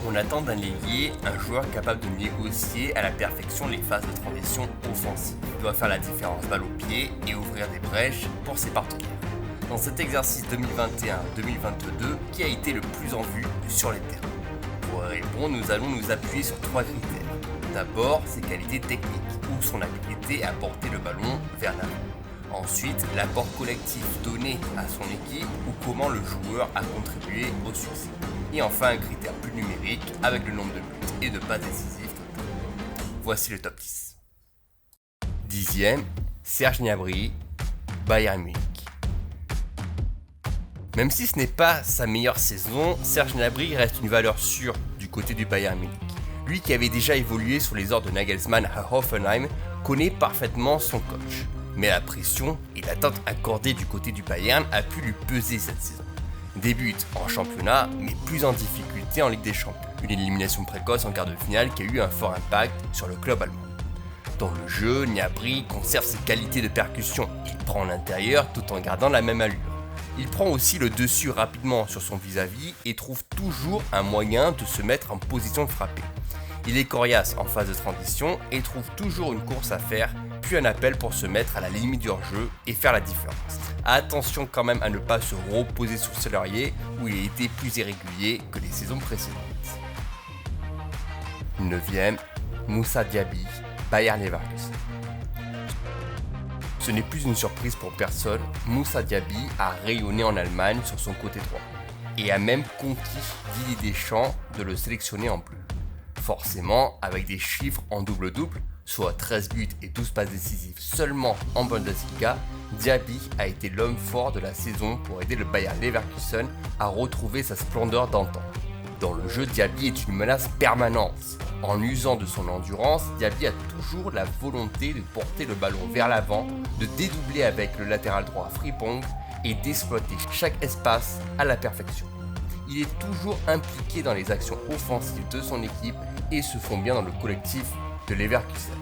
On attend d'un ailier un joueur capable de négocier à la perfection les phases de transition offensive. Il doit faire la différence balle au pied et ouvrir des brèches pour ses partenaires. Dans cet exercice 2021-2022, qui a été le plus en vue sur les terrains? Pour y répondre, nous allons nous appuyer sur 3 critères. D'abord, ses qualités techniques ou son habilité à porter le ballon vers l'avant. Ensuite, l'apport collectif donné à son équipe ou comment le joueur a contribué au succès. Et enfin, un critère plus numérique avec le nombre de buts et de passes décisives. Voici le top 10. 10e, Serge Gnabry, Bayern Munich. Même si ce n'est pas sa meilleure saison, Serge Gnabry reste une valeur sûre du côté du Bayern Munich. Lui qui avait déjà évolué sous les ordres de Nagelsmann à Hoffenheim connaît parfaitement son coach. Mais la pression et l'attente accordée du côté du Bayern a pu lui peser cette saison. Débute en championnat, mais plus en difficulté en Ligue des Champions. Une élimination précoce en quart de finale qui a eu un fort impact sur le club allemand. Dans le jeu, Gnabry conserve ses qualités de percussion. Il prend l'intérieur tout en gardant la même allure. Il prend aussi le dessus rapidement sur son vis-à-vis et trouve toujours un moyen de se mettre en position de frapper. Il est coriace en phase de transition et trouve toujours une course à faire, puis un appel pour se mettre à la limite du hors-jeu et faire la différence. Attention quand même à ne pas se reposer sur ce laurier où il a été plus irrégulier que les saisons précédentes. 9e, Moussa Diaby, Bayer Leverkusen. Ce n'est plus une surprise pour personne, Moussa Diaby a rayonné en Allemagne sur son côté droit et a même conquis Didier Deschamps de le sélectionner en bleu. Forcément, avec des chiffres en double-double, soit 13 buts et 12 passes décisives seulement en Bundesliga, Diaby a été l'homme fort de la saison pour aider le Bayer Leverkusen à retrouver sa splendeur d'antan. Dans le jeu, Diaby est une menace permanente. En usant de son endurance, Diaby a toujours la volonté de porter le ballon vers l'avant, de dédoubler avec le latéral droit Frimpong et d'exploiter chaque espace à la perfection. Il est toujours impliqué dans les actions offensives de son équipe et se fond bien dans le collectif de Leverkusen.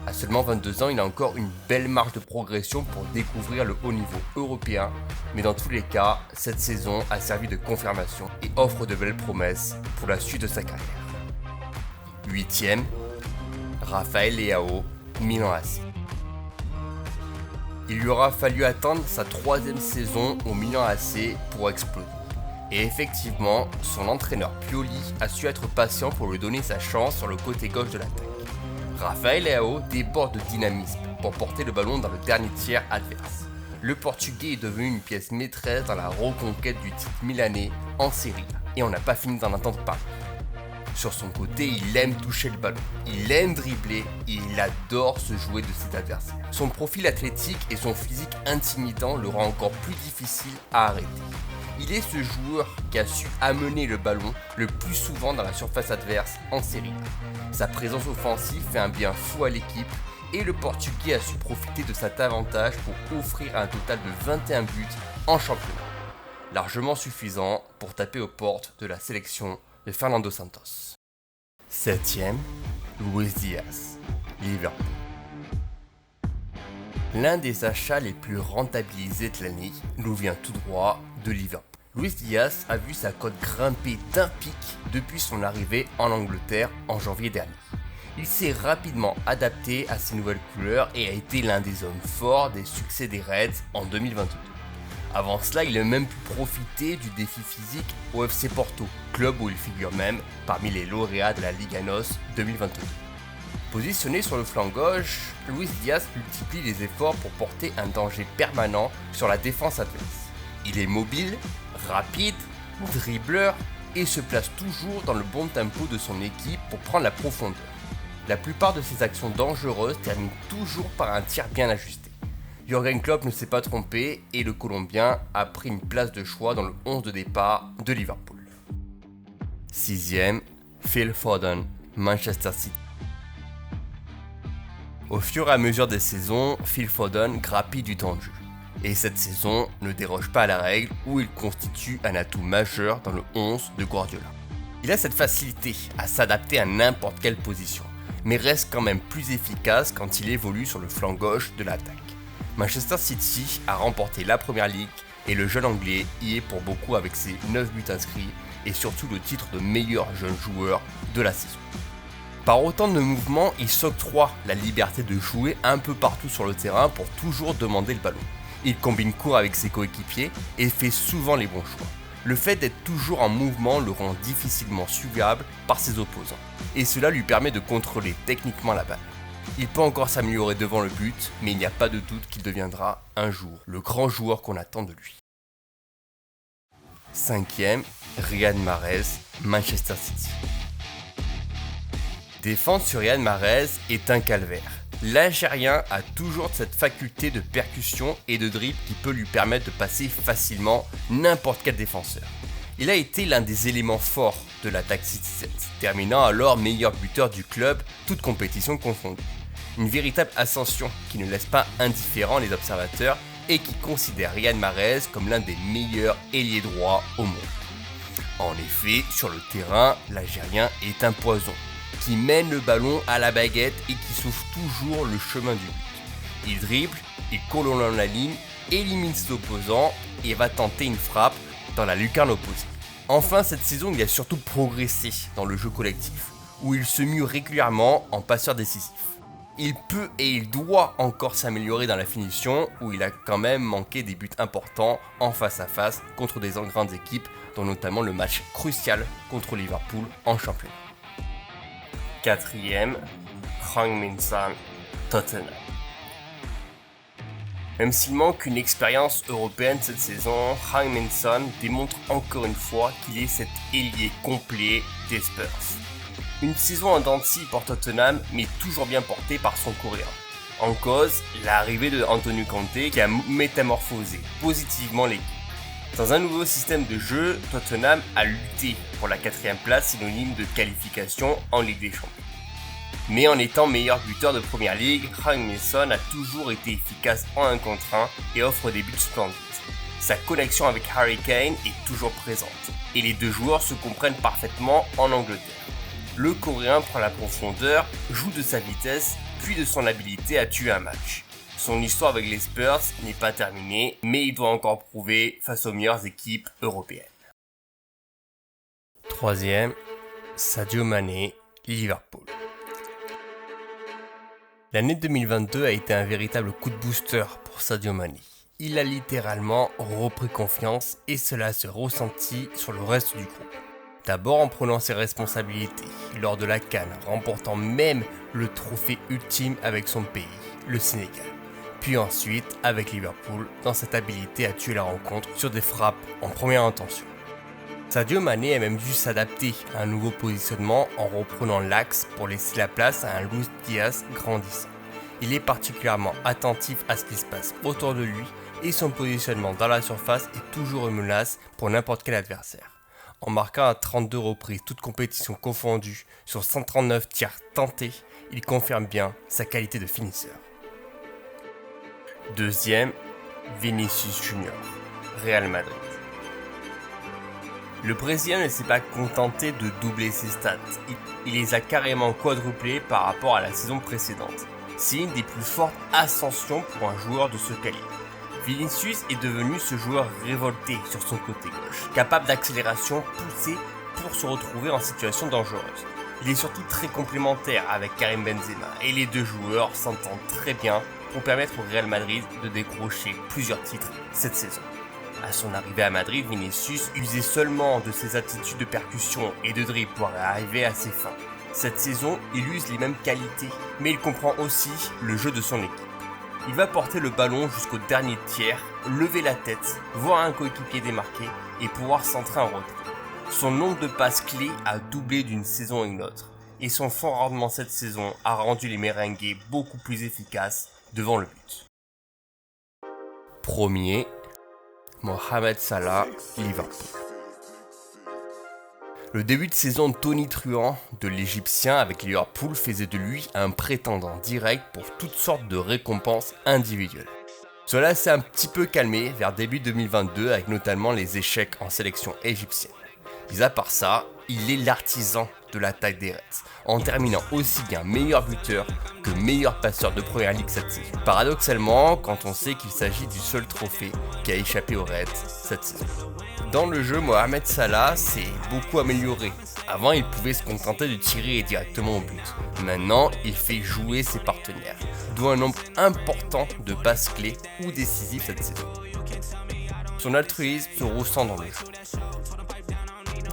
À seulement 22 ans, il a encore une belle marge de progression pour découvrir le haut niveau européen, mais dans tous les cas, cette saison a servi de confirmation et offre de belles promesses pour la suite de sa carrière. 8e, Raphaël Leao, Milan AC. Il lui aura fallu attendre sa 3e saison au Milan AC pour exploser. Et effectivement, son entraîneur Pioli a su être patient pour lui donner sa chance sur le côté gauche de l'attaque. Raphaël Leao déborde de dynamisme pour porter le ballon dans le dernier tiers adverse. Le Portugais est devenu une pièce maîtresse dans la reconquête du titre milanais en Serie A. Et on n'a pas fini d'en entendre parler. Sur son côté, il aime toucher le ballon, il aime dribbler et il adore se jouer de ses adversaires. Son profil athlétique et son physique intimidant le rend encore plus difficile à arrêter. Il est ce joueur qui a su amener le ballon le plus souvent dans la surface adverse en Serie A. Sa présence offensive fait un bien fou à l'équipe et le Portugais a su profiter de cet avantage pour offrir un total de 21 buts en championnat. Largement suffisant pour taper aux portes de la sélection de Fernando Santos. 7e, Luis Diaz, Liverpool. L'un des achats les plus rentabilisés de l'année nous vient tout droit de Liverpool. Luis Diaz a vu sa cote grimper d'un pic depuis son arrivée en Angleterre en janvier dernier. Il s'est rapidement adapté à ces nouvelles couleurs et a été l'un des hommes forts des succès des Reds en 2022. Avant cela, il a même pu profiter du défi physique au FC Porto, club où il figure même parmi les lauréats de la Liga NOS 2022. Positionné sur le flanc gauche, Luis Diaz multiplie les efforts pour porter un danger permanent sur la défense adverse. Il est mobile, rapide, dribbleur et se place toujours dans le bon tempo de son équipe pour prendre la profondeur. La plupart de ses actions dangereuses terminent toujours par un tir bien ajusté. Jürgen Klopp ne s'est pas trompé et le Colombien a pris une place de choix dans le 11 de départ de Liverpool. 6e, Phil Foden, Manchester City. Au fur et à mesure des saisons, Phil Foden grappille du temps de jeu. Et cette saison ne déroge pas à la règle où il constitue un atout majeur dans le 11 de Guardiola. Il a cette facilité à s'adapter à n'importe quelle position, mais reste quand même plus efficace quand il évolue sur le flanc gauche de l'attaque. Manchester City a remporté la Première Ligue et le jeune anglais y est pour beaucoup avec ses 9 buts inscrits et surtout le titre de meilleur jeune joueur de la saison. Par autant de mouvements, il s'octroie la liberté de jouer un peu partout sur le terrain pour toujours demander le ballon. Il combine court avec ses coéquipiers et fait souvent les bons choix. Le fait d'être toujours en mouvement le rend difficilement suivable par ses opposants, et cela lui permet de contrôler techniquement la balle. Il peut encore s'améliorer devant le but, mais il n'y a pas de doute qu'il deviendra un jour le grand joueur qu'on attend de lui. 5e, Riyad Mahrez, Manchester City. Défendre sur Riyad Mahrez est un calvaire. L'Algérien a toujours cette faculté de percussion et de dribble qui peut lui permettre de passer facilement n'importe quel défenseur. Il a été l'un des éléments forts de l'attaque citizen, terminant alors meilleur buteur du club, toute compétition confondue. Une véritable ascension qui ne laisse pas indifférents les observateurs et qui considère Riyad Mahrez comme l'un des meilleurs ailiers droits au monde. En effet, sur le terrain, l'Algérien est un poison, qui mène le ballon à la baguette et qui sauve toujours le chemin du but. Il dribble, il colonne la ligne, élimine ses opposants et va tenter une frappe dans la lucarne opposée. Enfin, cette saison, il a surtout progressé dans le jeu collectif, où il se mue régulièrement en passeur décisif. Il peut et il doit encore s'améliorer dans la finition, où il a quand même manqué des buts importants en face à face contre des grandes équipes, dont notamment le match crucial contre Liverpool en championnat. 4e, Heung-min Son, Tottenham. Même s'il manque une expérience européenne cette saison, Heung-min Son démontre encore une fois qu'il est cet ailier complet des Spurs. Une saison en dents de scie pour Tottenham, mais toujours bien portée par son coréen. En cause, l'arrivée de Antonio Conte qui a métamorphosé positivement l'équipe. Dans un nouveau système de jeu, Tottenham a lutté pour la 4e place synonyme de qualification en Ligue des Champions. Mais en étant meilleur buteur de Première Ligue, Heung-min Son a toujours été efficace en 1 contre 1 et offre des buts splendides. Sa connexion avec Harry Kane est toujours présente, et les deux joueurs se comprennent parfaitement en Angleterre. Le Coréen prend la profondeur, joue de sa vitesse, puis de son habilité à tuer un match. Son histoire avec les Spurs n'est pas terminée, mais il doit encore prouver face aux meilleures équipes européennes. 3e, Sadio Mané, Liverpool. L'année 2022 a été un véritable coup de booster pour Sadio Mané. Il a littéralement repris confiance et cela se ressentit sur le reste du groupe. D'abord en prenant ses responsabilités lors de la CAN, remportant même le trophée ultime avec son pays, le Sénégal. Puis ensuite avec Liverpool dans cette habilité à tuer la rencontre sur des frappes en première intention. Sadio Mané a même dû s'adapter à un nouveau positionnement en reprenant l'axe pour laisser la place à un Luis Diaz grandissant. Il est particulièrement attentif à ce qui se passe autour de lui et son positionnement dans la surface est toujours une menace pour n'importe quel adversaire. En marquant à 32 reprises, toutes compétitions confondues, sur 139 tirs tentés, il confirme bien sa qualité de finisseur. 2e, Vinicius Junior, Real Madrid. Le Brésilien ne s'est pas contenté de doubler ses stats, il les a carrément quadruplés par rapport à la saison précédente. C'est une des plus fortes ascensions pour un joueur de ce calibre. Vinicius est devenu ce joueur révolté sur son côté gauche, capable d'accélération poussée pour se retrouver en situation dangereuse. Il est surtout très complémentaire avec Karim Benzema et les deux joueurs s'entendent très bien pour permettre au Real Madrid de décrocher plusieurs titres cette saison. À son arrivée à Madrid, Vinicius usait seulement de ses attitudes de percussion et de dribble pour arriver à ses fins. Cette saison, il use les mêmes qualités, mais il comprend aussi le jeu de son équipe. Il va porter le ballon jusqu'au dernier tiers, lever la tête, voir un coéquipier démarqué et pouvoir centrer un retrait. Son nombre de passes clés a doublé d'une saison à une autre, et son fort rendement cette saison a rendu les merengues beaucoup plus efficaces devant le but. Premier, Mohamed Salah, Liverpool. Le début de saison tonitruant de l'Égyptien avec Liverpool faisait de lui un prétendant direct pour toutes sortes de récompenses individuelles. Cela s'est un petit peu calmé vers début 2022 avec notamment les échecs en sélection égyptienne. Mis à part ça, il est l'artisan de l'attaque des Reds, en terminant aussi bien meilleur buteur que meilleur passeur de Premier League cette saison. Paradoxalement, quand on sait qu'il s'agit du seul trophée qui a échappé aux Reds cette saison. Dans le jeu, Mohamed Salah s'est beaucoup amélioré. Avant, il pouvait se contenter de tirer directement au but. Maintenant, il fait jouer ses partenaires, d'où un nombre important de passes clés ou décisives cette saison. Son altruisme se ressent dans le jeu.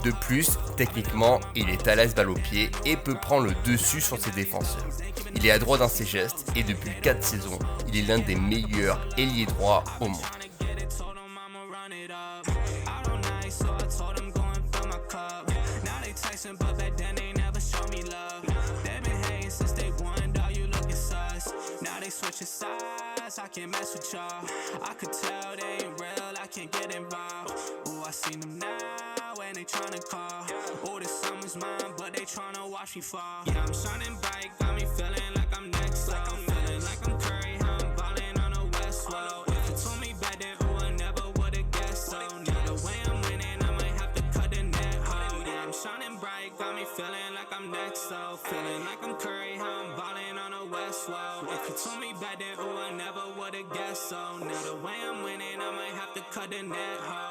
De plus, techniquement, il est à l'aise balle au pied et peut prendre le dessus sur ses défenseurs. Il est adroit dans ses gestes et depuis 4 saisons, il est l'un des meilleurs ailiers droits au monde. Switching sides, I can't mess with y'all. I could tell they ain't real, I can't get involved. Ooh, I seen them now, and they tryna call. Oh, this summer's mine, but they tryna watch me fall. Yeah, I'm shining bright, got me feeling like I'm next up. Feeling like I'm Curry, how I'm ballin' on the West Road. If you told me back then, ooh, I never would've guessed so. Now the way I'm winning, I might have to cut the net hole. Yeah, I'm shining bright, got me feeling like I'm next up. Feeling like I'm Curry, how I'm ballin' on the West Road. If you told me back then, ooh, I never would've guessed so. Now the way I'm winning, I might have to cut the net hole.